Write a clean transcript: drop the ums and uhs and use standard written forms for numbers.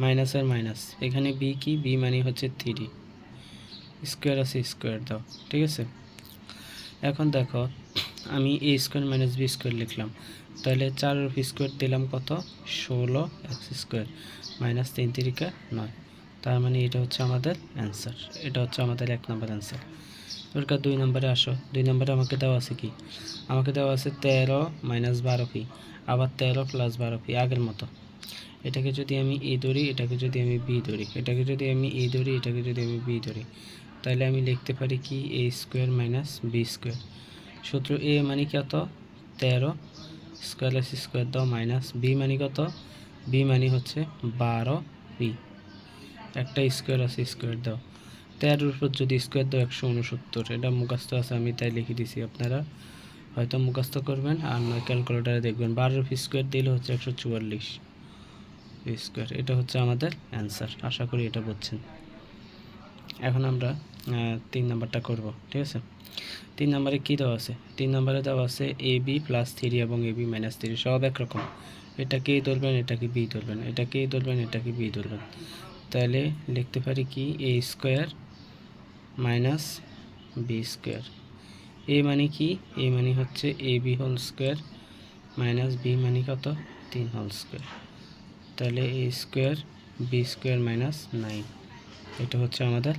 মাইনাসের মাইনাস, এখানে বি কি, বি মানে হচ্ছে 3, স্কোয়ার আছে স্কোয়ার দাও, ঠিক আছে। এখন দেখো আমি এ স্কোয়ার মাইনাস বি স্কোয়ার লিখলাম, তাহলে 4 স্কোয়ার দিলাম কত, 16 এক্স স্কোয়ার মাইনাস 3 3 9, তার মানে এটা হচ্ছে আমাদের অ্যান্সার, এটা হচ্ছে আমাদের 1 নম্বর অ্যান্সার। এবার 2 নম্বরে আসো। 2 নম্বরে আমাকে দেওয়া আছে কি, আমাকে দেওয়া আছে 13 মাইনাস 12 পি, আবার 13 প্লাস 12 পি, আগের মতো। এটাকে যদি আমি এ ধরি, এটাকে যদি আমি বি ধরি, এটাকে যদি আমি এ ধরি, এটাকে যদি আমি বি ধরি, তাহলে আমি লিখতে পারি কি a square minus b square. সূত্র এ মানে কত, 13 স্কোয়ার এক্স স্কোয়ার দাও মাইনাস বি মানে কত, বি মানে হচ্ছে 12 বি, একটা স্কোয়ার আছে স্কোয়ার দাও, 13-এর উপর যদি স্কোয়ার দাও 169, এটা মুখস্থ আছে আমি তাই লিখে দিছি, আপনারা হয়তো মুখস্থ করবেন আর নয় ক্যালকুলেটারে দেখবেন। 12 স্কোয়ার দিলে হচ্ছে 144 স্কোয়ার, এটা হচ্ছে আমাদের অ্যান্সার। আশা করি এটা বুঝছেন। এখন আমরা 3 নাম্বারটা করব, ঠিক আছে। 3 নম্বরে কী দেওয়া আছে, 3 নম্বরে দেওয়া আছে এ বি প্লাস 3 এবং এ বি মাইনাস 3, সব একরকম। এটাকে এ ধরবেন, এটাকে বি ধরবেন, এটাকে এ ধরবেন, এটাকে বি ধরবেন, তাহলে লিখতে পারি কি a square minus b square. A মানে কি, এ মানে হচ্ছে a b whole square minus b মানে কত 3 হোল স্কোয়ার, তাহলে a square b square minus 9, এটা হচ্ছে আমাদের